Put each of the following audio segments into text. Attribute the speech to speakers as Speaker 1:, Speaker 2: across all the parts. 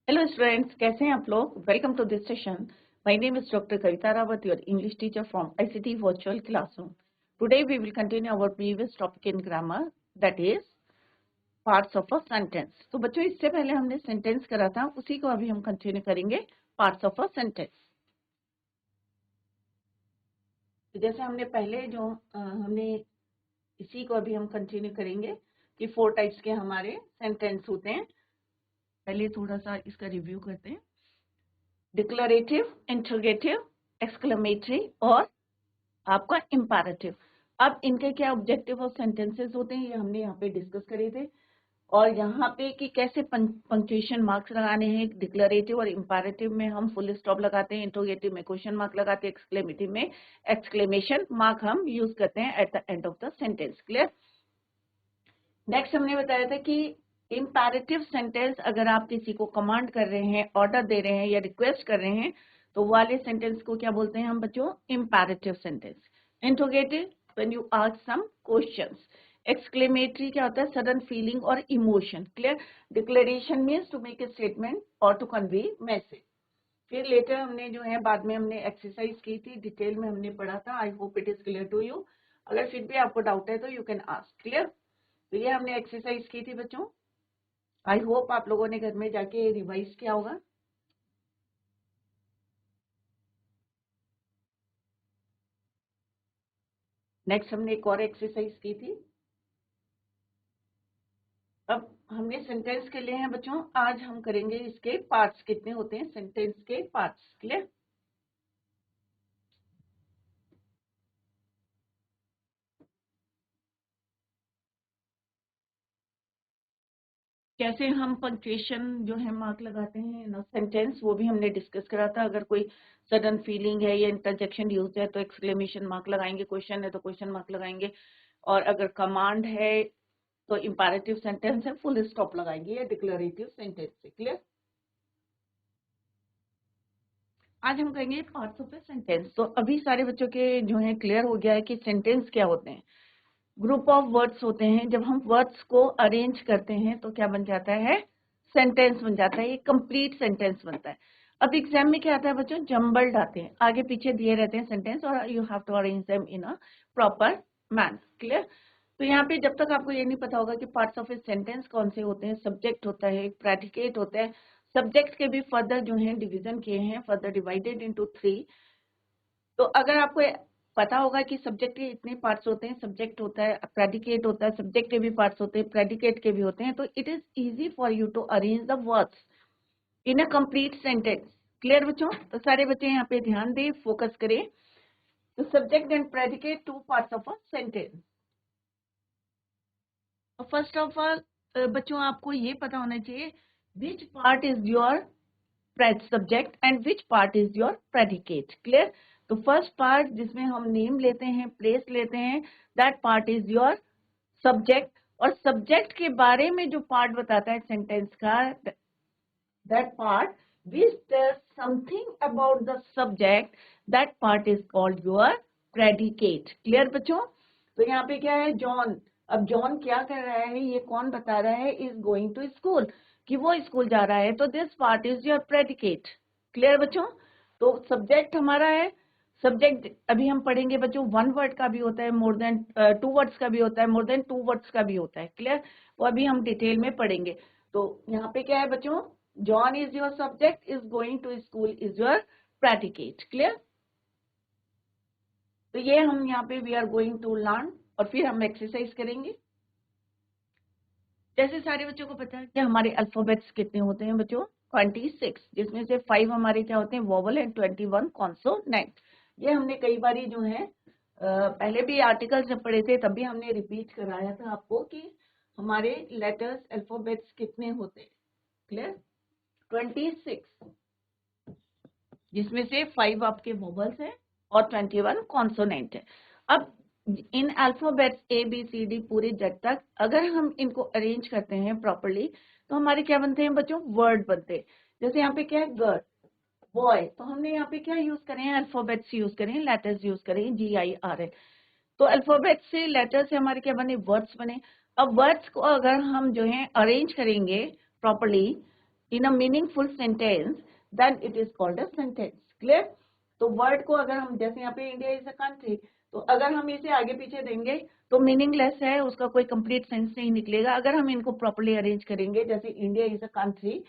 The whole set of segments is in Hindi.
Speaker 1: हेलो स्टूडेंट्स, कैसे हैं आप लोग। Welcome to this session. My name is doctor Kavita Rawat, your English teacher from ICT virtual classroom. Today we will continue our previous topic in grammar, that is parts of a sentence. तो बच्चों, इससे पहले हमने सेंटेंस करा था, उसी को अभी हम कंटिन्यू करेंगे, पार्ट्स ऑफ अ सेंटेंस। जैसे हमने पहले जो हमने इसी को अभी हम कंटिन्यू करेंगे कि 4 टाइप्स के हमारे सेंटेंस होते हैं। पहले थोड़ा सा इसका रिव्यू करते हैं। डिक्लरेटिव, इंटरोगेटिव, एक्सक्लेमेटरी और आपका इंपैरेटिव। अब इनके क्या ऑब्जेक्टिव ऑफ सेंटेंसेस होते हैं, ये हमने यहाँ पे डिस्कस करे थे। और यहाँ पे कि कैसे पंक्चुएशन मार्क्स लगाने हैं। डिक्लरेटिव और इंपैरेटिव में हम फुल स्टॉप लगाते हैं, इंटरोगेटिव में क्वेश्चन मार्क लगाते हैं, एक्सक्लेमेटिव में एक्सक्लेमेशन मार्क हम यूज करते हैं at the end of the sentence. Clear. Next हमने बताया था कि इंपैरेटिव सेंटेंस, अगर आप किसी को कमांड कर रहे हैं, ऑर्डर दे रहे हैं या रिक्वेस्ट कर रहे हैं, तो वाले सेंटेंस को क्या बोलते हैं हम बच्चों, imperative sentence. Interrogative, when you ask some questions. Exclamatory क्या होता है, सडन फीलिंग और emotion. Clear. Declaration means to make a statement और टू कन्वे मैसेज। फिर लेटर हमने जो है बाद में हमने एक्सरसाइज की थी, डिटेल में हमने पढ़ा था। I hope it is clear to you. अगर फिर भी आपको डाउट है तो यू कैन आस्क। क्लियर। तो ये हमने एक्सरसाइज की थी बच्चों। आई होप आप लोगों ने घर में जाके रिवाइज किया होगा। नेक्स्ट हमने एक और एक्सरसाइज की थी। अब हमने सेंटेंस के लिए हैं बच्चों, आज हम करेंगे इसके पार्ट्स कितने होते हैं, सेंटेंस के पार्ट्स। क्लियर। कैसे हम पंक्चुएशन जो है मार्क लगाते हैं ना सेंटेंस, वो भी हमने डिस्कस करा था। अगर कोई सडन फीलिंग है या इंटरजेक्शन यूज है तो एक्सक्लेमेशन मार्क लगाएंगे, क्वेश्चन है तो क्वेश्चन मार्क लगाएंगे, और अगर कमांड है तो इंपैरेटिव सेंटेंस है फुल स्टॉप लगाएंगे, या डिक्लेरेटिव सेंटेंस है। क्लियर। आज हम करेंगे पार्ट्स ऑफ ए सेंटेंस। तो अभी सारे बच्चों के जो है क्लियर हो गया है कि सेंटेंस क्या होते हैं। ग्रुप ऑफ वर्ड्स होते हैं, जब हम वर्ड्स को अरेंज करते हैं तो क्या बन जाता है, सेंटेंस बन जाता है, ये कंप्लीट सेंटेंस बनता है। अब एग्जाम में क्या आता है बच्चों, जम्बल्ड आते हैं, आगे पीछे दिए रहते हैं सेंटेंस और you have to arrange them in a proper manner. Clear. तो यहाँ पे जब तक आपको ये नहीं पता होगा कि पार्ट्स ऑफ ए सेंटेंस कौन से होते हैं, सब्जेक्ट होता है, प्रेडिकेट होता है। सब्जेक्ट के भी फर्दर जो है डिवीजन किए हैं, फर्दर डिवाइडेड इनटू 3। तो अगर आपको पता होगा कि सब्जेक्ट के इतने पार्ट्स होते हैं, सब्जेक्ट होता है, प्रेडिकेट होता है, सब्जेक्ट के भी पार्ट्स होते हैं, प्रेडिकेट के भी होते हैं, तो it is easy for you to arrange the words in a complete sentence. Clear बच्चों। तो सारे बच्चे यहाँ पे ध्यान दें, फोकस करें। तो subject and predicate, 2 parts of a sentence. First of all बच्चों, आपको ये पता होना चाहिए which part is your subject and which part is your predicate. Clear. तो फर्स्ट पार्ट जिसमें हम नेम लेते हैं, प्लेस लेते हैं, that part is your subject. और सब्जेक्ट के बारे में जो पार्ट बताता है सेंटेंस का, that part which tales something about the subject, that part is called your predicate. Clear बच्चों। तो यहाँ पे क्या है, जॉन। अब जॉन क्या कर रहा है, ये कौन बता रहा है, इज गोइंग टू स्कूल, कि वो स्कूल जा रहा है, तो this part is your predicate. Clear बच्चों। तो सब्जेक्ट हमारा है। सब्जेक्ट अभी हम पढ़ेंगे बच्चों, 1 वर्ड का भी होता है, मोर देन 2 वर्ड्स का भी होता है, मोर देन 2 वर्ड्स का भी होता है। क्लियर। वो अभी हम डिटेल में पढ़ेंगे। तो यहाँ पे क्या है बच्चों, John is your subject, is going to school is your predicate. Clear. तो ये हम यहाँ पे we are going to learn, और फिर हम एक्सरसाइज करेंगे। जैसे सारे बच्चों को पता है कि हमारे अल्फाबेट्स कितने होते हैं बच्चों, 26, जिसमें से 5 हमारे क्या होते हैं, वोवल एंड 21 कॉन्सोनेंट। ये हमने कई बारी जो है पहले भी आर्टिकल जब पढ़े थे तब भी हमने रिपीट कराया था आपको कि हमारे लेटर्स अल्फाबेट्स कितने होते हैं। क्लियर। 26, जिसमें से 5 आपके वोवल्स हैं और 21 कॉन्सोनेंट है। अब इन अल्फाबेट्स ABCD पूरे जेड तक अगर हम इनको अरेंज करते हैं प्रॉपरली तो हमारे क्या बनते हैं बच्चों, वर्ड बनते हैं। जैसे यहाँ पे क्या है, गर्ल, बॉय, तो हमने यहाँ पे क्या यूज करें, अल्फाबेट्स यूज करें, लेटर्स यूज करें, GIRL। तो अल्फाबेट से, लेटर से हमारे क्या बने, वर्ड्स बने। अब वर्ड्स को अगर हम जो है अरेंज करेंगे properly in a meaningful sentence, then it is called a sentence. Clear? तो वर्ड को अगर हम जैसे यहाँ पे इंडिया इज अ कंट्री, तो अगर हम इसे आगे पीछे देंगे तो मीनिंगलेस है, उसका कोई कंप्लीट सेंस नहीं निकलेगा। अगर हम इनको प्रॉपर्ली अरेंज करेंगे, जैसे इंडिया इज अ कंट्री,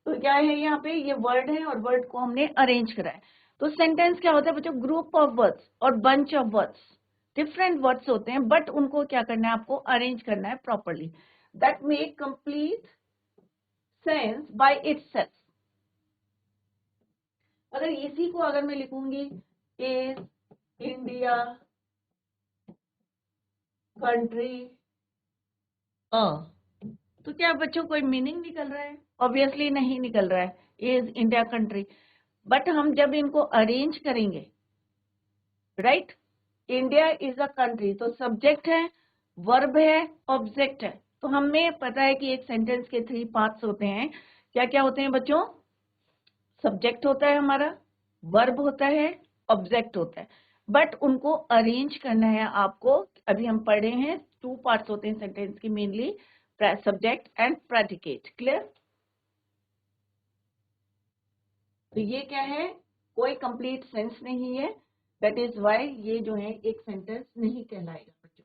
Speaker 1: तो क्या है यहाँ पे ये वर्ड है और वर्ड को हमने अरेंज करा है। तो सेंटेंस क्या होता है बच्चों? ग्रुप ऑफ वर्ड्स और bunch of words, different words होते हैं, बट उनको क्या करना है? आपको अरेंज करना है properly, that make complete sense by itself. अगर इसी को अगर मैं लिखूंगी इज इंडिया कंट्री तो क्या बच्चों कोई मीनिंग निकल रहा है? ऑब्वियसली नहीं निकल रहा है, इज इंडिया कंट्री। बट हम जब इनको अरेंज करेंगे, right, India is a country, तो सब्जेक्ट है, वर्ब है, ऑब्जेक्ट है। तो हमें पता है कि एक सेंटेंस के 3 पार्ट्स होते हैं। क्या क्या होते हैं बच्चों? सब्जेक्ट होता है हमारा, वर्ब होता है, ऑब्जेक्ट होता है। बट उनको अरेंज करना है आपको। अभी हम पढ़ रहे हैं 2 पार्ट्स होते हैं सेंटेंस की, mainly subject and predicate. Clear? तो ये क्या है? कोई कंप्लीट सेंस नहीं है, दैट इज वाई ये जो है एक सेंटेंस नहीं कहलाएगा बच्चों।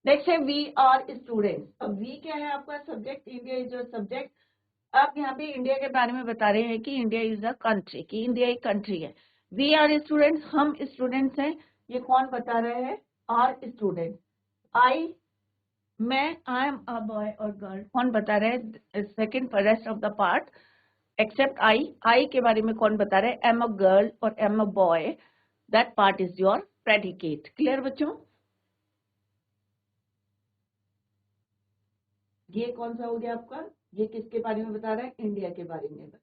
Speaker 1: नेक्स्ट है वी आर स्टूडेंट्स। अब वी क्या है आपका? Subject, India is your subject. आप यहाँ पे इंडिया के बारे में बता रहे हैं कि इंडिया इज अ कंट्री, कि इंडिया एक कंट्री है। वी आर स्टूडेंट्स, हम स्टूडेंट्स हैं। ये कौन बता रहे हैं? Are student. आई, मैं, आई एम अ बॉय और गर्ल, कौन बता रहे हैं? Second rest of the part except I के बारे में कौन बता रहे हैं? एम अ गर्ल और am a boy, that part is your predicate. Clear बच्चों? ये कौन सा हो गया आपका? ये किसके बारे में बता रहा है? इंडिया के बारे में बता।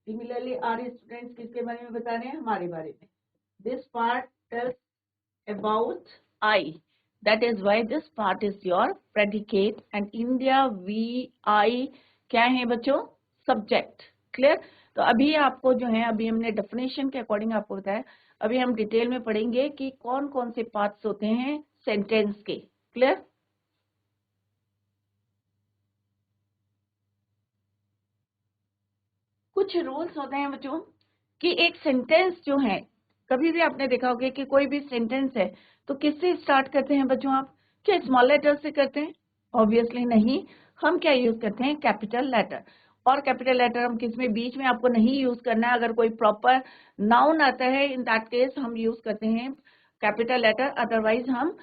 Speaker 1: सिमिलरली आर स्टूडेंट्स किसके बारे में बता रहे हैं? हमारे बारे में। This part tells about I, that is why this part is your predicate, and India, we, I क्या है बच्चों? सब्जेक्ट। क्लियर? तो अभी आपको जो है, अभी हमने डेफिनेशन के अकॉर्डिंग आपको बताया, अभी हम डिटेल में पढ़ेंगे कि कौन कौन से पार्ट्स होते हैं सेंटेंस के। क्लियर? कुछ रूल्स होते हैं बच्चों कि एक सेंटेंस जो है, कभी भी आपने देखा होगा कि कोई भी सेंटेंस है तो किससे स्टार्ट करते हैं बच्चों? आप क्या स्मॉल लेटर से करते हैं? ऑब्वियसली नहीं। हम क्या यूज करते हैं? Capital letter. और कैपिटल लेटर हम किस में? बीच में आपको नहीं यूज करना है। अगर कोई प्रॉपर नाउन आता है, इन दैट केस हम यूज करते हैं कैपिटल लेटर। अदरवाइज हम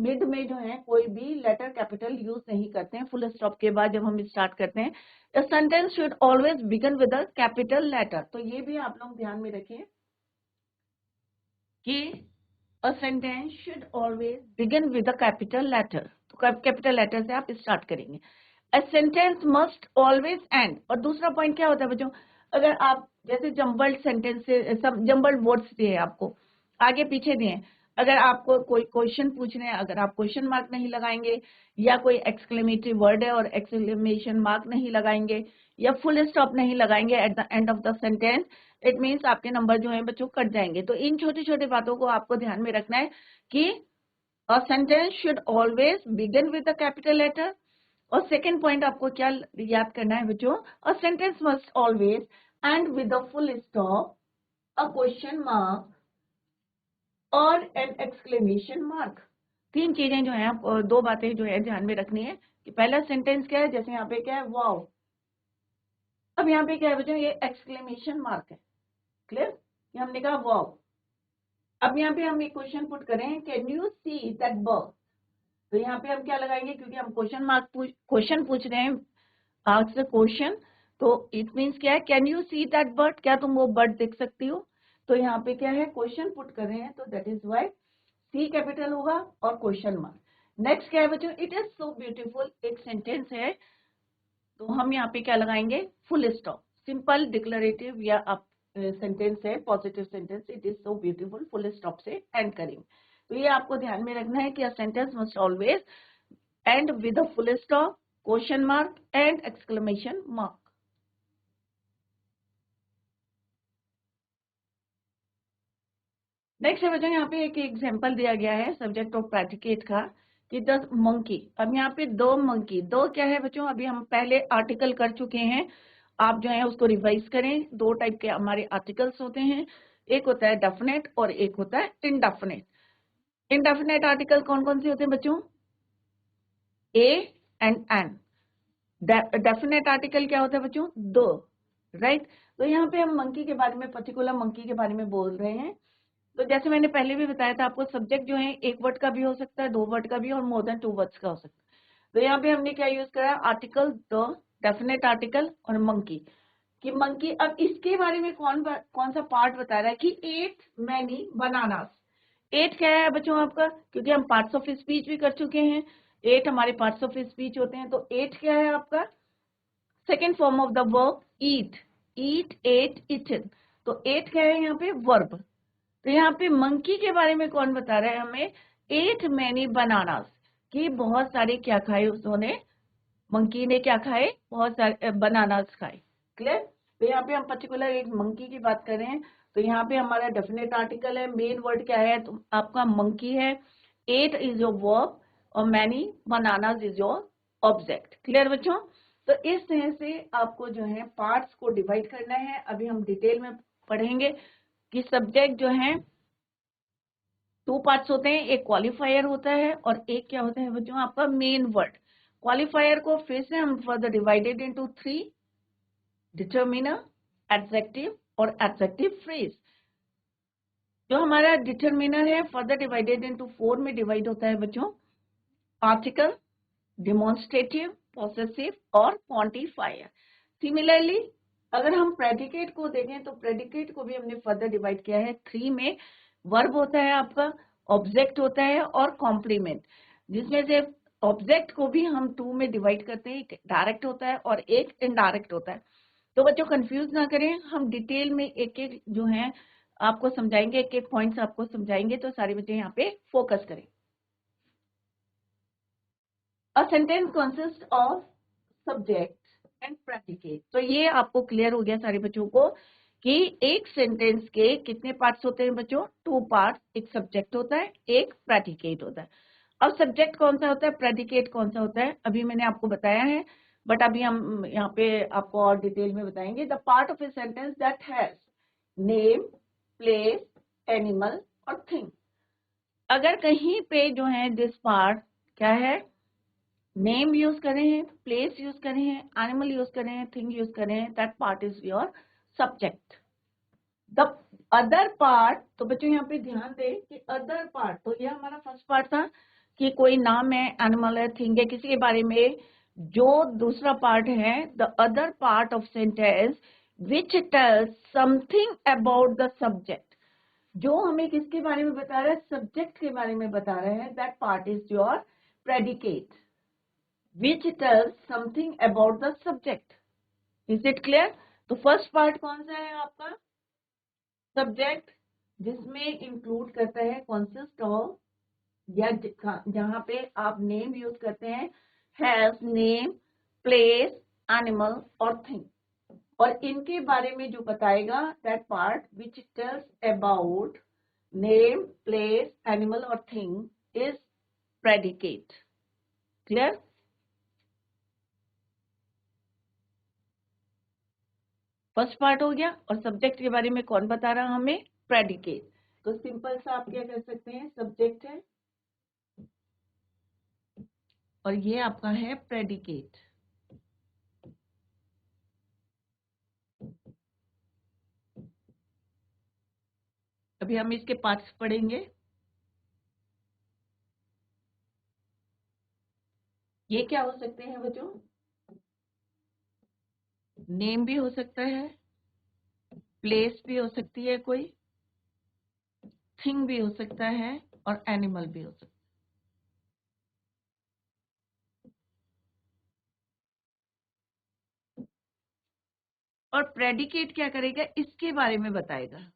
Speaker 1: मिड में जो है कोई भी लेटर कैपिटल यूज नहीं करते हैं। फुल स्टॉप के बाद जब हम स्टार्ट करते हैं, A sentence should always begin with a capital letter. तो ये भी आप लोग ध्यान में रखिए कि a sentence should always begin with a capital letter. तो कैपिटल लेटर से आप स्टार्ट करेंगे। A sentence must always end. और दूसरा पॉइंट क्या होता है बच्चों? अगर आप जैसे जम्बल्ड सेंटेंस से, सब जम्बल्ड वर्ड्स दिए आपको, आगे पीछे दिए, अगर आपको कोई क्वेश्चन पूछ रहे हैं, अगर आप क्वेश्चन मार्क नहीं लगाएंगे, या कोई एक्सक्लेमेटरी वर्ड है और एक्सक्लेमेशन मार्क नहीं लगाएंगे, या फुल स्टॉप नहीं लगाएंगे at the end of the sentence, it means आपके नंबर जो है बच्चों कट जाएंगे। तो इन छोटी छोटी बातों को आपको ध्यान में रखना है कि a sentence should always begin with the capital letter. और सेकेंड पॉइंट आपको क्या याद करना है बच्चों? A sentence must always end with a full stop, a question mark और एन एक्सक्लेमेशन मार्क। 3 चीजें जो है, 2 बातें जो है ध्यान में रखनी है कि पहला सेंटेंस क्या है, जैसे यहाँ पे क्या है? वाओ। अब यहाँ पे क्या है बच्चों? ये एक्सक्लेमेशन मार्क है। क्लियर? ये हमने कहा वाओ। अब यहाँ पे हम एक क्वेश्चन पुट करें, can you see that bird? तो यहाँ पे हम क्या लगाएंगे? क्योंकि हम क्वेश्चन पूछ रहे हैं, आस्क द क्वेश्चन, तो इट मीन्स क्या है? Can you see that bird? क्या तुम वो बर्ड देख सकती हो? तो यहाँ पे क्या है? क्वेश्चन पुट कर रहे हैं, तो that is why C capital होगा और क्वेश्चन मार्क। नेक्स्ट क्या है बच्चों? इट इज सो ब्यूटीफुल, एक सेंटेंस है, तो हम यहाँ पे क्या लगाएंगे? Full stop. सिंपल डिक्लेरेटिव या सेंटेंस है, positive sentence, it is so beautiful, full stop से एंड करेंगे। तो ये आपको ध्यान में रखना है कि sentence must always end with a full stop, question mark and exclamation mark. Next है बच्चों, यहाँ पे एक एग्जांपल दिया गया है सब्जेक्ट और प्रेडिकेट का कि द मंकी। अब यहाँ पे दो मंकी, दो क्या है बच्चों, अभी हम पहले आर्टिकल कर चुके हैं, आप जो है उसको रिवाइज करें। दो टाइप के हमारे आर्टिकल्स होते हैं, एक होता है डेफिनेट और एक होता है इनडेफिनेट। इनडेफिनेट आर्टिकल कौन कौन से होते हैं बच्चों? A and an. Definite article क्या होता है बच्चों? दो, राइट। तो यहाँ पे हम मंकी के बारे में, पर्टिकुलर मंकी के बारे में बोल रहे हैं। तो जैसे मैंने पहले भी बताया था आपको, सब्जेक्ट जो है एक वर्ड का भी हो सकता है, दो वर्ड का भी, और मोर देन 2 वर्ड्स का हो सकता है। तो यहाँ पे हमने क्या यूज करा? आर्टिकल द, डेफिनेट आर्टिकल और मंकी। कि मंकी, अब इसके बारे में कौन सा पार्ट बता रहा है कि एट मैनी बनानास। एट क्या है बच्चों आपका? क्योंकि हम पार्ट्स ऑफ स्पीच भी कर चुके हैं, एट हमारे पार्ट्स ऑफ स्पीच होते हैं। तो एट क्या है आपका? Second form of the verb eat, eat, ate, eaten. तो एट क्या है यहाँ पे? वर्ब। तो यहाँ पे मंकी के बारे में कौन बता रहा है हमें? एट मैनी बनानास, कि बहुत सारे क्या खाए उसने, मंकी ने क्या खाए? बहुत सारे बनानास खाए। क्लियर? तो यहाँ पे हम पर्टिकुलर एक मंकी की बात कर रहे हैं। तो यहाँ पे हमारा डेफिनेट आर्टिकल है, मेन वर्ड क्या है? तो आपका मंकी है, एट इज योर वर्ब और many bananas is your object. Clear बच्चों? तो इस तरह से आपको जो है पार्ट्स को डिवाइड करना है। अभी हम डिटेल में पढ़ेंगे कि सब्जेक्ट जो है 2 पार्ट्स होते हैं, एक क्वालिफायर होता है और एक क्या होता है बच्चों आपका मेन वर्ड। क्वालिफायर को फिर से हम further divided into 3, determiner, adjective और एडजेक्टिव फ्रेज। जो हमारा डिटरमिनर है फर्दर डिवाइडेड इनटू 4 में डिवाइड होता है बच्चों, आर्टिकल, डिमॉन्स्ट्रेटिव, पॉसेसिव और क्वांटिफायर। सिमिलरली अगर हम प्रेडिकेट को देखें तो प्रेडिकेट को भी हमने फर्दर डिवाइड किया है 3 में। वर्ब होता है आपका, ऑब्जेक्ट होता है और कॉम्प्लीमेंट, जिसमें से ऑब्जेक्ट को भी हम 2 में डिवाइड करते हैं, एक डायरेक्ट होता है और एक इनडायरेक्ट होता है। तो बच्चों कंफ्यूज ना करें, हम डिटेल में एक एक जो है आपको समझाएंगे, एक एक पॉइंट्स आपको समझाएंगे, तो सारे बच्चे यहाँ पे फोकस करें। A sentence consists of subject and predicate। तो ये आपको क्लियर हो गया सारे बच्चों को कि एक सेंटेंस के कितने पार्ट्स होते हैं बच्चों? 2 पार्ट्स, एक सब्जेक्ट होता है, एक प्रेडिकेट होता है। अब सब्जेक्ट कौन सा होता है, प्रेडिकेट कौन सा होता है, अभी मैंने आपको बताया है, बट अभी हम यहाँ पे आपको और डिटेल में बताएंगे। The part of a sentence that has name, place, animal और थिंग। अगर कहीं पे जो है दिस पार्ट क्या है, नेम यूज करें हैं, प्लेस यूज करें हैं, एनिमल यूज करें हैं, थिंग यूज करें हैं, that part is your subject. The other part, तो बच्चों यहाँ पे ध्यान दें कि अदर पार्ट, तो ये हमारा फर्स्ट पार्ट था कि कोई नाम है, एनिमल है, थिंग है, किसी के बारे में। जो दूसरा पार्ट है, the other part of sentence which tells something about the subject, जो हमें किसके बारे में बता रहा है? सब्जेक्ट के बारे में बता रहा है, that part is your predicate which tells something about the subject। Is it clear? तो फर्स्ट पार्ट कौन सा है आपका? सब्जेक्ट, जिसमें इंक्लूड करता है कंसिस्ट ऑफ, या जहां पे आप नेम यूज करते हैं, हैज, नेम, प्लेस, एनिमल और थिंग। और इनके बारे में जो बताएगा, that part which tells about name, place, animal और thing is predicate. Clear? First part हो गया। और सब्जेक्ट के बारे में कौन बता रहा हमें? प्रेडिकेट। तो सिंपल सा आप क्या कर सकते हैं, सब्जेक्ट है और ये आपका है प्रेडिकेट। अभी हम इसके पार्ट्स पढ़ेंगे। ये क्या हो सकते हैं बच्चों? नेम भी हो सकता है, प्लेस भी हो सकती है कोई, थिंग भी हो सकता है और एनिमल भी हो सकता है। और प्रेडिकेट क्या करेगा, इसके बारे में बताएगा।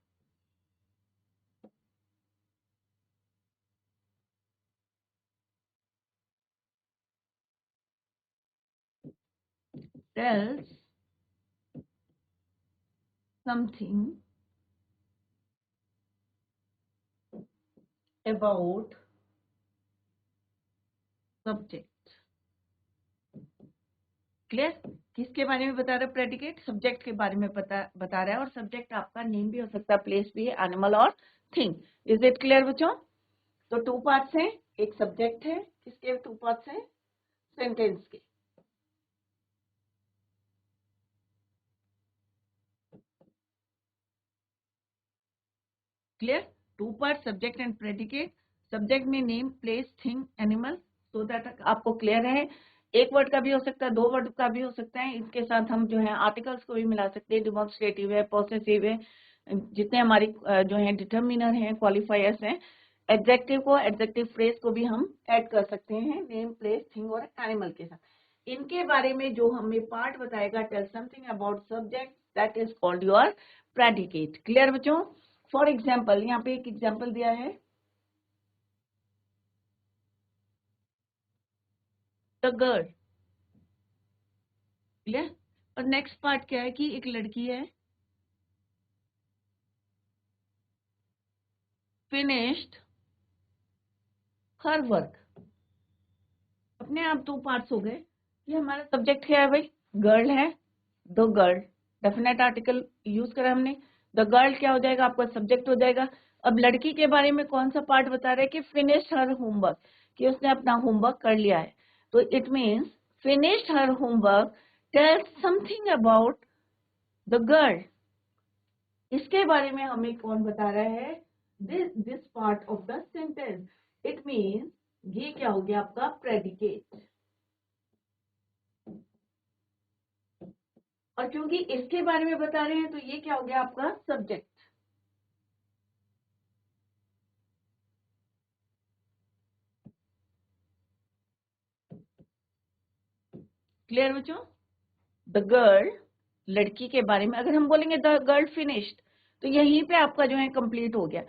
Speaker 1: tells something about subject. Clear? किसके बारे में बता रहा है प्रेडिकेट? सब्जेक्ट के बारे में बता रहा है, और सब्जेक्ट आपका नेम भी हो सकता है, प्लेस भी है, एनिमल और थिंग। इज इट क्लियर बच्चों? तो 2 पार्ट्स हैं, एक सब्जेक्ट है, किसके 2 पार्ट्स हैं? सेंटेंस के। Clear? 2 part, subject and predicate. Subject में name, place, thing, animal, so that आपको क्लियर है। एक वर्ड का भी हो सकता है, 2 वर्ड का भी हो सकता है। इसके साथ हम जो है आर्टिकल्स को भी मिला सकते हैं, डिमॉन्स्ट्रेटिव है, पॉसेसिव है, जितने हमारी जो है डिटर्मिनर हैं, क्वालिफायर्स हैं। एडजेक्टिव को, एडजेक्टिव फ्रेज को भी हम ऐड कर सकते हैं नेम, प्लेस, थिंग और एनिमल के साथ। इनके बारे में जो हमें पार्ट बताएगा, tell something about subject, that is called your predicate. Clear बच्चों? फॉर एग्जाम्पल, यहाँ पे एक एग्जाम्पल दिया है, द गर्ल। क्लियर? और नेक्स्ट पार्ट क्या है कि एक लड़की है, फिनिश्ड हर वर्क। अपने आप 2 पार्ट्स हो गए। ये हमारा सब्जेक्ट क्या है भाई? गर्ल है, the girl, definite article use करा हमने। द गर्ल क्या हो जाएगा आपका? सब्जेक्ट हो जाएगा। अब लड़की के बारे में कौन सा पार्ट बता रहा है कि फिनिश्ड हर होमवर्क, कि उसने अपना होमवर्क कर लिया है। तो it means finished her homework tells something about the girl. इसके बारे में हमें कौन बता रहा है? This part of the sentence. It means ये क्या हो गया आपका? प्रेडिकेट। और क्योंकि इसके बारे में बता रहे हैं तो ये क्या हो गया आपका? सब्जेक्ट। क्लियर बच्चों? द गर्ल, लड़की के बारे में अगर हम बोलेंगे द गर्ल फिनिश्ड, तो यहीं पे आपका जो है कंप्लीट हो गया।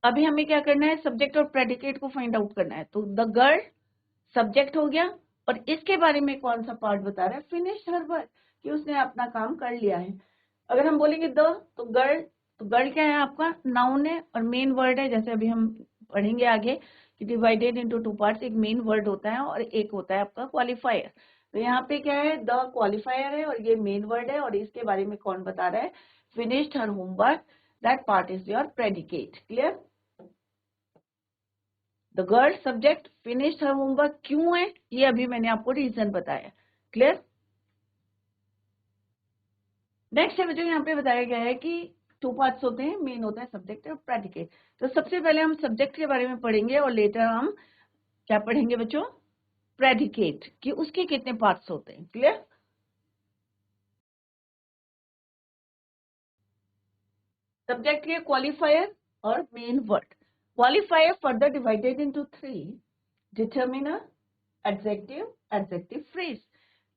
Speaker 1: अभी हमें क्या करना है? सब्जेक्ट और प्रेडिकेट को फाइंड आउट करना है। तो द गर्ल सब्जेक्ट हो गया, और इसके बारे में कौन सा पार्ट बता रहा है? फिनिश्ड हर वर्क, कि उसने अपना काम कर लिया है। अगर हम बोलेंगे द, तो गर्ल, तो गर्ल क्या है आपका? नाउन है और मेन वर्ड है। जैसे अभी हम पढ़ेंगे आगे कि डिवाइडेड इनटू 2 पार्ट्स, एक मेन वर्ड होता है और एक होता है आपका क्वालिफायर। तो यहाँ पे क्या है? द क्वालिफायर है और ये मेन वर्ड है, और इसके बारे में कौन बता रहा है? Finished her homework, that part is your predicate. Clear? The girl subject, finished her homework क्यों है? ये अभी मैंने आपको रीजन बताया। क्लियर? नेक्स्ट है बच्चों, यहाँ पे बताया गया है कि 2 पार्ट्स होते हैं, मेन होता है सब्जेक्ट और प्रेडिकेट। तो सबसे पहले हम सब्जेक्ट के बारे में पढ़ेंगे और लेटर हम क्या पढ़ेंगे बच्चों? प्रेडिकेट, कि उसके कितने पार्ट्स होते हैं। क्लियर? सब्जेक्ट के क्वालिफायर और main word. Qualifier further divided into 3: determiner, adjective, adjective phrase.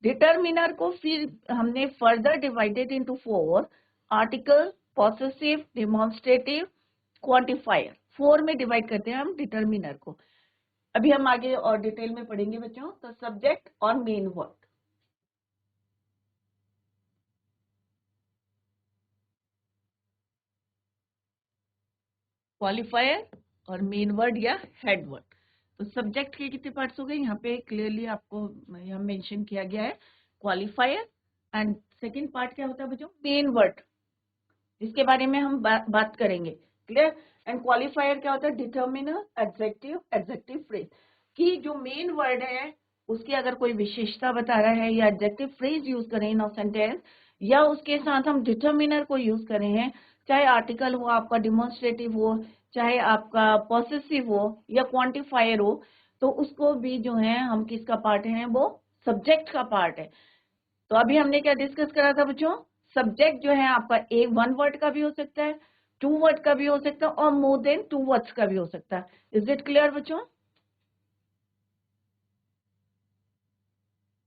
Speaker 1: Determiner को फिर हमने further divided into 4: article, possessive, demonstrative, quantifier. 4 में डिवाइड करते हैं हम डिटर्मिनर को। अभी हम आगे और डिटेल में पढ़ेंगे बच्चों। तो सब्जेक्ट और मेन वर्ड। क्वालिफायर और मेन वर्ड या हेड वर्ड। तो सब्जेक्ट के कितने पार्ट्स हो गए? यहाँ पे क्लियरली आपको यहाँ मेंशन किया गया है क्वालिफायर, एंड सेकंड पार्ट क्या होता है बच्चों? मेन वर्ड, जिसके बारे में हम बात करेंगे। क्लियर? एंड क्वालिफायर क्या होता है? Determiner, adjective, adjective phrase. कि जो मेन वर्ड है उसकी अगर कोई विशेषता बता रहा है, या एडजेक्टिव फ्रेज यूज करें इन सेंटेंस, या उसके साथ हम डिटर्मिनर को यूज करें हैं, चाहे आर्टिकल हो आपका, डिमॉन्स्ट्रेटिव हो, चाहे आपका पॉसेसिव हो या क्वांटिफायर हो, तो उसको भी जो है हम किसका पार्ट है? वो सब्जेक्ट का पार्ट है। तो अभी हमने क्या डिस्कस करा था बच्चों? सब्जेक्ट जो है आपका एक 1 वर्ड का भी हो सकता है, 2 वर्ड का भी हो सकता है, और मोर देन 2 वर्ड्स का भी हो सकता है। इज इट क्लियर बच्चों?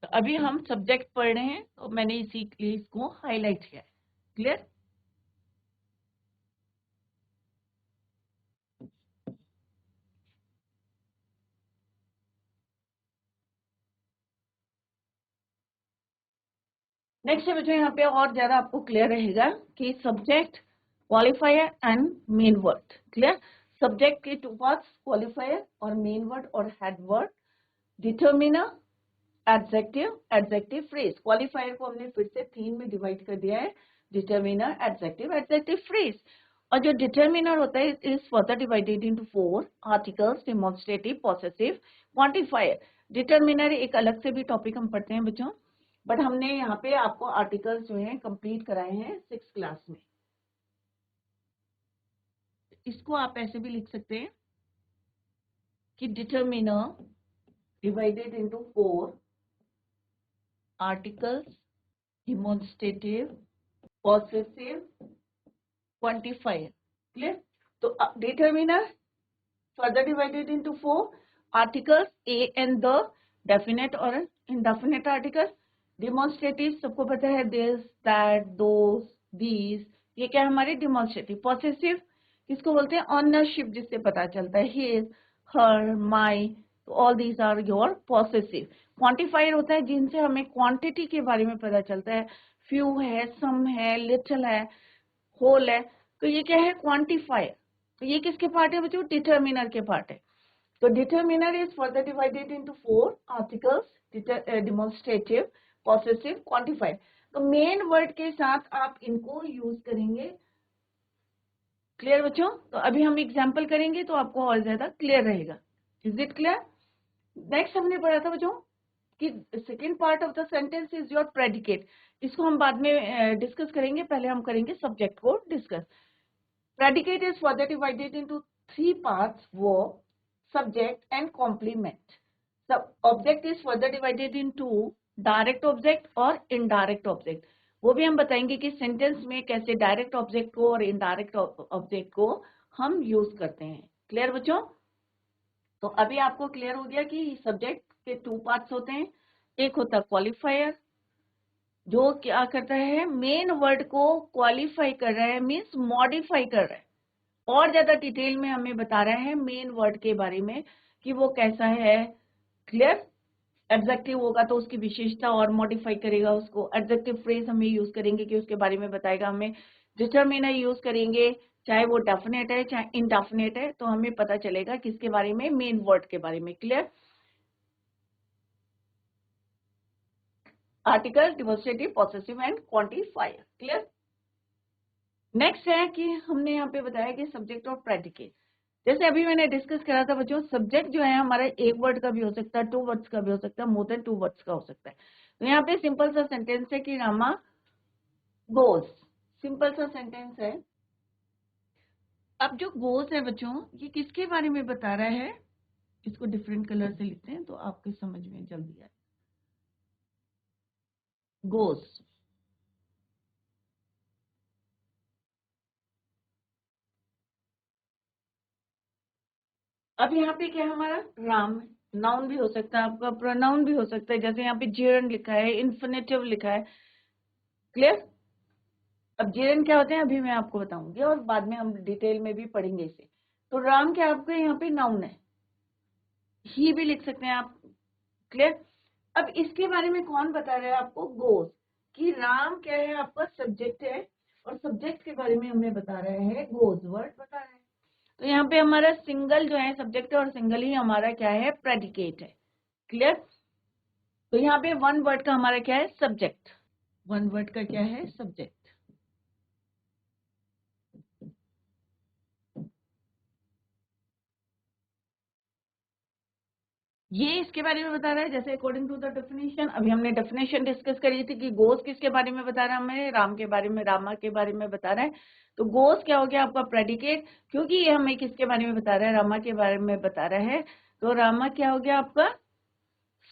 Speaker 1: तो अभी हम सब्जेक्ट पढ़ रहे हैं, तो मैंने इसीलिए इसको हाईलाइट किया है। क्लियर? नेक्स्ट है बच्चों, यहाँ पे और ज्यादा आपको क्लियर रहेगा कि subject, qualifier and main word. Clear? Subject के 2 पार्ट्स, क्वालिफायर और मेन वर्ड और head word, determiner, adjective, adjective phrase. Qualifier को हमने फिर से 3 में डिवाइड कर दिया है, डिटर्मिनर, एडजेक्टिव, एडजेक्टिव फ्रेज। और जो डिटर्मिनर होता है is further divided into 4 articles, demonstrative, possessive, quantifier. Determiner एक अलग से भी टॉपिक हम पढ़ते हैं बच्चों, बट हमने यहाँ पे आपको आर्टिकल्स जो हैं कंप्लीट कराए हैं 6th क्लास में। इसको आप ऐसे भी लिख सकते हैं कि determiner divided into 4 articles, demonstrative, possessive, quantifier. Clear? तो determiner further divided into 4 articles, a and the, definite और indefinite articles, demonstrative सबको पता है this, that, those, these, ये क्या है हमारे demonstrative। possessive किसको बोलते हैं? ownership, जिससे पता चलता है his, her, my, तो all these are your possessive। quantifier होता है जिनसे हमें quantity के बारे में पता चलता है, few है, some है, little है, whole है, तो ये क्या है? quantifier। तो ये किसके पार्ट है बच्चों? डिटर्मिनर के पार्ट है। तो determiner is further divided into 4 articles, demonstrative, possessive, quantified. तो मेन वर्ड के साथ आप इनको यूज करेंगे। क्लियर बच्चों? तो अभी हम एग्जांपल करेंगे तो आपको और ज्यादा क्लियर रहेगा। Is it clear? नेक्स्ट हमने पढ़ा था बच्चों कि second part of the sentence is your predicate. इसको हम बाद में डिस्कस करेंगे, पहले हम करेंगे सब्जेक्ट को discuss. Predicate is further divided into 3 parts: verb, subject, and complement. The object is further divided into direct object और indirect object. वो भी हम बताएंगे कि सेंटेंस में कैसे डायरेक्ट ऑब्जेक्ट को और इनडायरेक्ट ऑब्जेक्ट को हम यूज करते हैं। क्लियर बच्चों? तो अभी आपको क्लियर हो गया कि सब्जेक्ट के 2 पार्ट्स होते हैं। एक होता है क्वालिफायर, जो क्या करता है? मेन वर्ड को क्वालिफाई कर रहा है, मीन्स मॉडिफाई कर रहा है, और ज्यादा डिटेल में हमें बता रहा है मेन वर्ड के बारे में कि वो कैसा है। क्लियर? एडजेक्टिव होगा तो उसकी विशेषता और मॉडिफाई करेगा उसको। एडजेक्टिव फ्रेज हमें यूज करेंगे कि उसके बारे में बताएगा हमें। डिटर्मिनर यूज करेंगे, चाहे वो डेफिनेट है चाहे इनडेफिनेट है, तो हमें पता चलेगा किसके बारे में? मेन वर्ड के बारे में। Clear? Article, demonstrative, possessive and quantifier. Clear? Next है कि हमने यहाँ पे बताया कि सब्जेक्ट और प्रेडिकेट। जैसे अभी मैंने डिस्कस करा था बच्चों, सब्जेक्ट जो है हमारा 1 वर्ड का भी हो सकता है, 2 वर्ड्स का भी हो सकता है, मोर देन 2 वर्ड्स का हो सकता है। तो यहाँ पे सिंपल सा सेंटेंस है कि रामा गोज। सिंपल सा सेंटेंस है। अब जो गोज है बच्चों, ये किसके बारे में बता रहा है? इसको डिफरेंट कलर से लिखते हैं तो आपके समझ में जल्दी आए। गोज, अब यहाँ पे क्या है हमारा? राम। नाउन भी हो सकता है आपका, प्रोनाउन भी हो सकता है, जैसे यहाँ पे जेरन लिखा है, इन्फिनेटिव लिखा है। क्लियर? अब जेरन क्या होते हैं अभी मैं आपको बताऊंगी और बाद में हम डिटेल में भी पढ़ेंगे इसे। तो राम क्या आपके यहाँ पे नाउन है, ही भी लिख सकते हैं आप। क्लियर? अब इसके बारे में कौन बता रहा है आपको? गोज। कि राम क्या है आपका? सब्जेक्ट है, और सब्जेक्ट के बारे में हमें बता रहा है गोज, वर्ड बता रहा है। तो यहाँ पे हमारा सिंगल जो है सब्जेक्ट है और सिंगल ही हमारा क्या है? प्रेडिकेट है। क्लियर? तो यहाँ पे 1 वर्ड का हमारा क्या है? सब्जेक्ट। 1 वर्ड का क्या है? सब्जेक्ट। ये इसके बारे में बता रहा है, जैसे अकॉर्डिंग टू द डेफिनेशन। अभी हमने डेफिनेशन डिस्कस करी थी कि गोस किसके बारे में बता रहा है हमें? राम के बारे में, रामा के बारे में बता रहा है। तो गोस क्या हो गया आपका? प्रेडिकेट, क्योंकि ये हमें किसके बारे में बता रहा है? रामा के बारे में बता रहा है। तो रामा क्या हो गया आपका?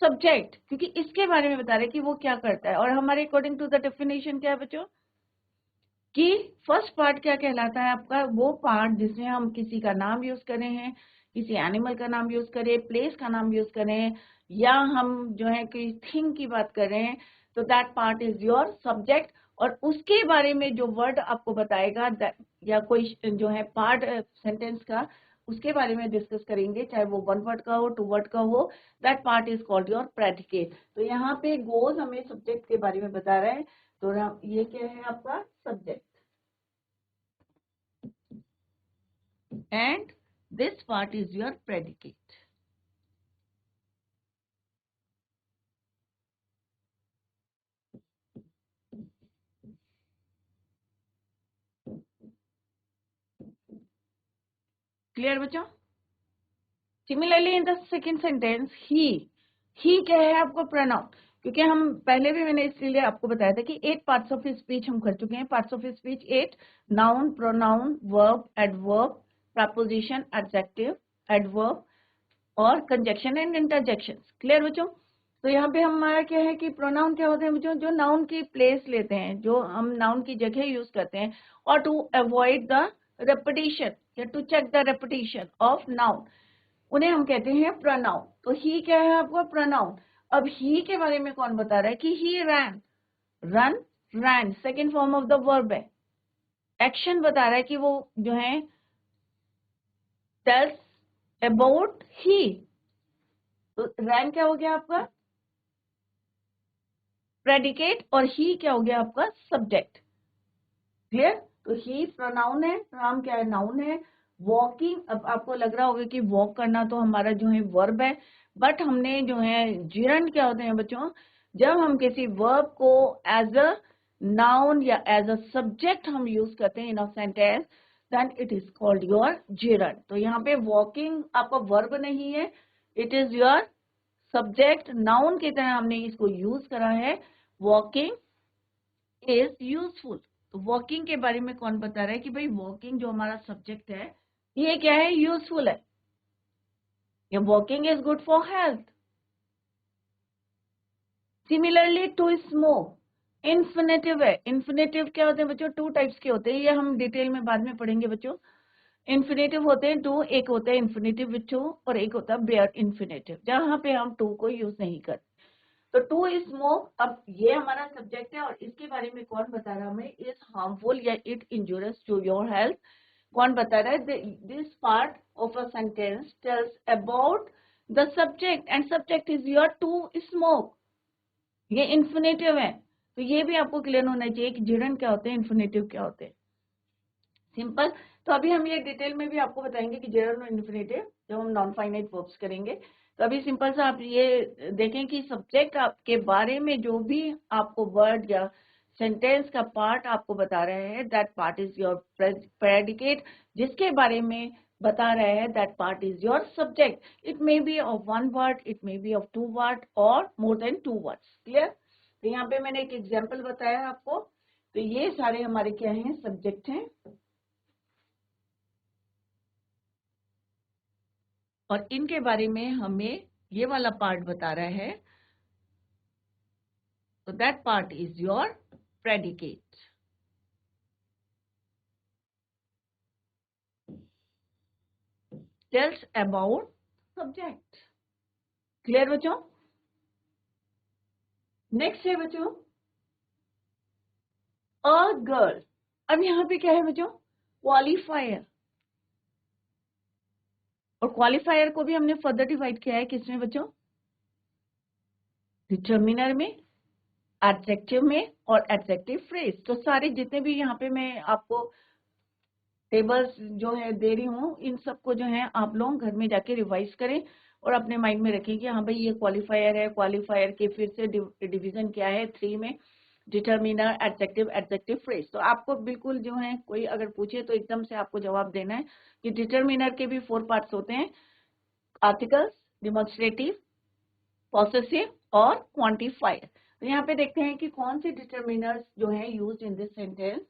Speaker 1: सब्जेक्ट, क्योंकि इसके बारे में बता रहा है कि वो क्या करता है। और हमारे अकॉर्डिंग टू द डेफिनेशन क्या है बच्चों? कि फर्स्ट पार्ट क्या कहलाता है आपका? वो पार्ट जिसमें हम किसी का नाम यूज करें हैं, किसी एनिमल का नाम यूज करें, प्लेस का नाम यूज करें, या हम जो है कोई थिंग की बात कर रहे हैं, तो that part is your subject. और उसके बारे में जो वर्ड आपको बताएगा या कोई जो है पार्ट सेंटेंस का, उसके बारे में डिस्कस करेंगे, चाहे वो 1 वर्ड का हो, 2 वर्ड का हो, that part is called your predicate. तो यहाँ पे गोज हमें सब्जेक्ट के बारे में बता रहे हैं। तो ये क्या है आपका? Subject. And this part is your predicate. Clear बच्चों? Similarly in the second sentence he क्या है आपको प्रोनाउन, क्योंकि हम पहले भी मैंने इसलिए आपको बताया था कि 8 पार्ट्स ऑफ स्पीच हम कर चुके हैं। Parts of speech 8, noun, pronoun, verb, adverb, preposition, adjective, adverb और कंजक्शन एंड इंटरजेक्शन। क्लियर बच्चों? तो यहाँ पे हमारा क्या है कि प्रोनाउन क्या होते हैं बच्चों, जो नाउन की प्लेस लेते हैं, जो हम नाउन की जगह यूज करते हैं, और टू अवॉइड द रेपिटेशन या to check the repetition of noun, उन्हें हम कहते हैं प्रोनाउन। तो ही क्या है आपका प्रोनाउन। अब ही के बारे में कौन बता रहा है कि he ran, run, ran second form of the verb है। एक्शन बता रहा है कि वो जो है टेल्स अबाउट ही, तो रैन क्या हो गया आपका प्रेडिकेट और ही क्या हो गया आपका सब्जेक्ट। क्लियर? तो ही प्रोनाउन है, राम क्या है नाउन है। वॉकिंग, अब आपको लग रहा होगा कि वॉक करना तो हमारा जो है वर्ब है, बट हमने जो है जिरंड क्या होते हैं बच्चों, जब हम किसी वर्ब को एज अ नाउन या एज अ सब्जेक्ट हम यूज करते हैं in a sentence, then it is called your gerund. तो यहाँ पे वॉकिंग आपका वर्ब नहीं है, it is your subject, noun की तरह हमने इसको यूज करा है। Walking is useful. तो वॉकिंग के बारे में कौन बता रहा है कि भाई वॉकिंग जो हमारा सब्जेक्ट है ये क्या है, यूजफुल है, या walking is good for health. Similarly to smoke, infinitive है। इन्फिनेटिव क्या होते हैं बच्चों, 2 टाइप्स के होते हैं, ये हम डिटेल में बाद में पढ़ेंगे बच्चों। इन्फिनेटिव होते हैं 2, एक होता है इन्फिनेटिव विथ 2 और एक होता है बेयर इन्फिनेटिव, जहां पे हम 2 को यूज नहीं करते। तो टू स्मोक, अब ये हमारा सब्जेक्ट है और इसके बारे में कौन बता रहा है हमें, इज हार्मफुल या it injurious to your health. कौन बता रहा है, this part of a sentence tells about the subject and subject is your to smoke. ये इन्फिनेटिव है, तो ये भी आपको क्लियर होना चाहिए कि जिरंड क्या होते हैं, इन्फिनेटिव क्या होते हैं। सिंपल। तो अभी हम ये डिटेल में भी आपको बताएंगे कि जिरंड और इन्फिनेटिव जब हम नॉन फाइनाइट वर्ब्स करेंगे। तो अभी सिंपल सा आप ये देखें कि सब्जेक्ट आपके बारे में जो भी आपको वर्ड या सेंटेंस का पार्ट आपको बता रहे हैं, that part is your predicate. जिसके बारे में बता रहे हैं, that part is your subject. It may be of 1 word, it may be of 2 word और मोर देन 2 वर्ड्स। क्लियर? तो यहाँ पे मैंने एक एग्जाम्पल बताया आपको। तो ये सारे हमारे क्या हैं, सब्जेक्ट हैं, और इनके बारे में हमें ये वाला पार्ट बता रहा है, तो that part is your predicate. Tells about subject. Clear बच्चों? नेक्स्ट है बच्चों अ गर्ल। अब यहाँ पे क्या है बच्चों, क्वालिफायर, और क्वालिफायर को भी हमने फर्दर डिवाइड किया है किसमें बच्चों, डिटर्मिनर में, एडजेक्टिव में और एडजेक्टिव फ्रेज। तो सारे जितने भी यहाँ पे मैं आपको टेबल्स जो है दे रही हूँ, इन सबको जो है आप लोग घर में जाके रिवाइज करें और अपने माइंड में रखें कि हाँ भाई ये क्वालिफायर है, क्वालिफायर के फिर से डिवीजन क्या है 3 में, डिटर्मिनर, एडजेक्टिव, एडजेक्टिव फ्रेज। तो आपको बिल्कुल जो है कोई अगर पूछे तो एकदम से आपको जवाब देना है कि डिटर्मिनर के भी 4 पार्ट्स होते हैं, आर्टिकल्स, डिमॉन्स्ट्रेटिव, पॉसेसिव और क्वांटिफायर। तो यहाँ पे देखते हैं कि कौन से डिटर्मिनर्स जो है यूज्ड इन दिस सेंटेंस।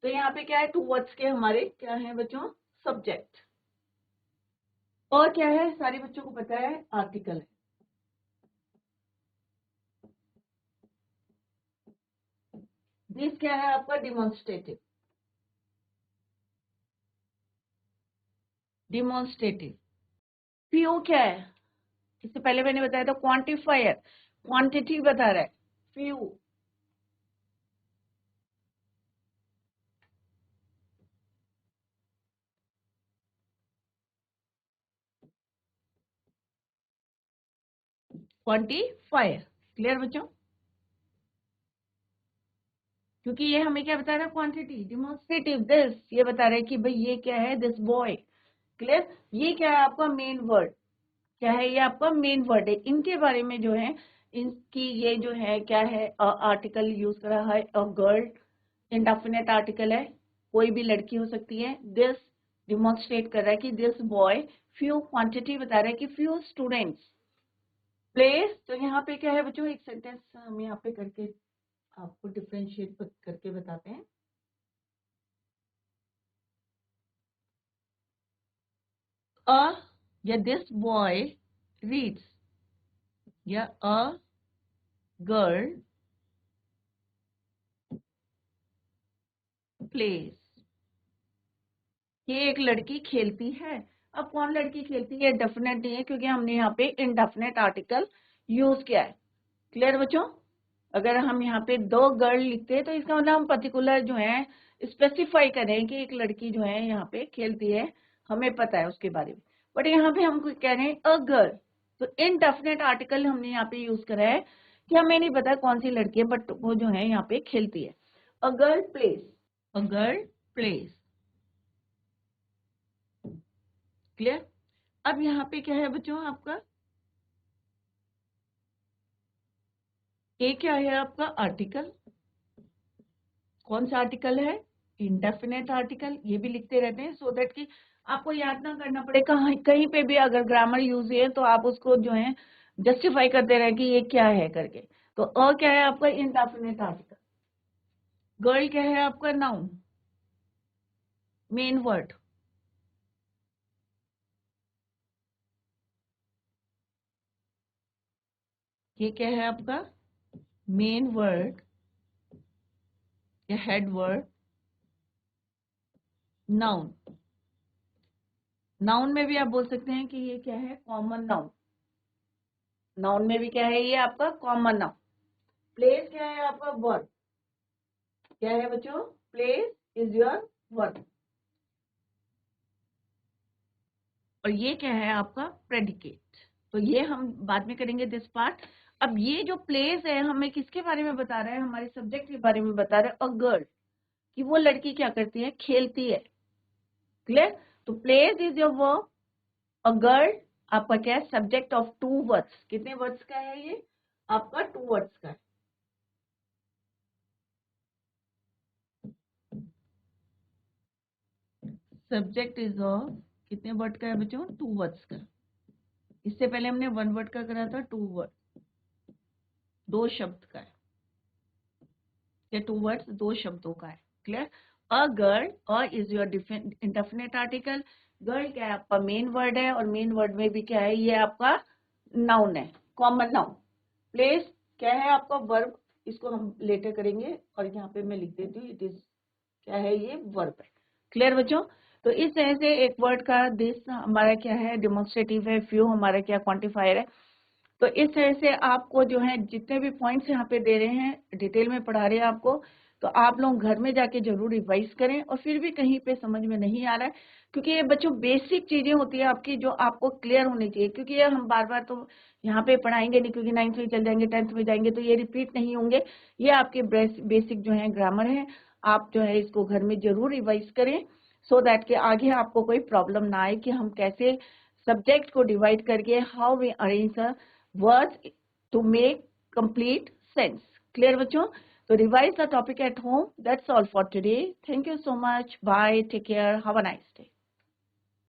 Speaker 1: तो यहाँ पे क्या है, 2 वर्ड्स के हमारे क्या है बच्चों, सब्जेक्ट, और क्या है सारे बच्चों को पता है, आर्टिकल है। दिस क्या है आपका, डिमॉन्स्ट्रेटिव, डिमॉन्स्ट्रेटिव। पीओ क्या है, इससे पहले मैंने बताया था क्वांटिफायर, क्वांटिटी बता रहा है, फ्यू। क्वांटिफायर। क्लियर बच्चों? क्योंकि ये हमें क्या बता रहा है, क्वांटिटी। डिमॉन्स्ट्रेटिव, दिस ये बता रहा है कि भाई ये क्या है, दिस बॉय। क्लियर? ये क्या है आपका मेन वर्ड, क्या है ये आपका मेन वर्ड है। इनके बारे में जो है, इनकी ये जो है क्या है, आर्टिकल यूज करा है अ गर्ल, इंडेफिनेट आर्टिकल है, कोई भी लड़की हो सकती है। दिस डिमॉन्स्ट्रेट कर रहा है कि दिस बॉय, फ्यू क्वांटिटी बता रहा है कि फ्यू स्टूडेंट्स प्लेस। तो यहाँ पे क्या है बच्चों, एक सेंटेंस हम यहाँ पे करके आपको डिफरेंशिएट करके बताते हैं। अ या दिस बॉय रीड्स या अ गर्ल प्लेस, ये एक लड़की खेलती है। अब कौन लड़की खेलती है, डेफिनेट नहीं है क्योंकि हमने यहाँ पे इनडेफिनेट आर्टिकल यूज किया है। क्लियर बच्चों? अगर हम यहाँ पे दो गर्ल लिखते हैं तो इसका मतलब हम पर्टिकुलर जो है स्पेसिफाई करें कि एक लड़की जो है यहाँ पे खेलती है, हमें पता है उसके बारे में। बट यहाँ पे हम कह रहे हैं अ गर्ल, तो इनडेफिनेट आर्टिकल हमने यहाँ पे यूज करा है कि हमें नहीं पता कौन सी लड़की है, बट वो जो है यहाँ पे खेलती है। A girl place, a girl place. Clear? अब यहाँ पे क्या है बच्चों आपका, ये क्या है आपका आर्टिकल, कौन सा आर्टिकल है, इंडेफिनेट आर्टिकल। ये भी लिखते रहते हैं सो दैट कि आपको याद ना करना पड़े, कहीं पे भी अगर ग्रामर यूज है तो आप उसको जो है जस्टिफाई करते रहे कि ये क्या है करके। तो अ क्या है आपका इंडेफिनेट आर्टिकल, गर्ल क्या है आपका नाउन, मेन वर्ड, ये क्या है आपका मेन वर्ड या हेड वर्ड, नाउन। नाउन में भी आप बोल सकते हैं कि ये क्या है कॉमन नाउन, नाउन में भी क्या है ये आपका कॉमन नाउन। प्लेस क्या है आपका वर्ब, क्या है बच्चों, प्लेस इज योर वर्ब। और ये क्या है आपका प्रेडिकेट। तो ये हम बाद में करेंगे दिस पार्ट। अब ये जो प्लेस है हमें किसके बारे में बता रहा है, हमारे सब्जेक्ट के बारे में बता रहा है, अ गर्ल, कि वो लड़की क्या करती है, खेलती है। क्लियर? तो place is your verb, a girl आपका क्या है सब्जेक्ट ऑफ टू वर्ड्स। कितने वर्ड्स का है ये आपका, टू वर्ड्स का है। सब्जेक्ट इज ऑफ कितने वर्ड का है बच्चों, टू वर्ड्स का। इससे पहले हमने वन वर्ड का करा था, टू वर्ड दो शब्द का है, या टू वर्ड्स दो शब्दों का है। Clear? A girl, a is your indefinite article, girl क्या है आपका मेन वर्ड है, और मेन वर्ड में भी क्या है ये आपका नाउन है, कॉमन नाउन। प्लेस क्या है आपका वर्ब, इसको हम लेटर करेंगे, और यहाँ पे मैं लिख देती हूँ इट इज, क्या है ये वर्ब है। क्लियर बच्चों? तो इस तरह से एक वर्ड का दिस हमारा क्या है डिमॉन्स्ट्रेटिव है, फ्यू हमारा क्या क्वांटिफायर है। तो इस तरह से आपको जो है जितने भी पॉइंट्स यहाँ पे दे रहे हैं डिटेल में पढ़ा रहे हैं आपको, तो आप लोग घर में जाके जरूर रिवाइज करें। और फिर भी कहीं पे समझ में नहीं आ रहा है, क्योंकि ये बच्चों बेसिक चीजें होती है आपकी जो आपको क्लियर होनी चाहिए, क्योंकि ये हम बार बार तो यहाँ पे पढ़ाएंगे नहीं, क्योंकि 9th में चल जाएंगे 10th में जाएंगे तो ये रिपीट नहीं होंगे। ये आपके बेसिक जो है ग्रामर है, आप जो है इसको घर में जरूर रिवाइज करें, सो दैट के आगे आपको कोई प्रॉब्लम ना आए कि हम कैसे सब्जेक्ट को डिवाइड करके how we arrange words to make complete sense. Clear बच्चों? So revise the topic at home. That's all for today. Thank you so much. Bye. Take care. Have a nice day.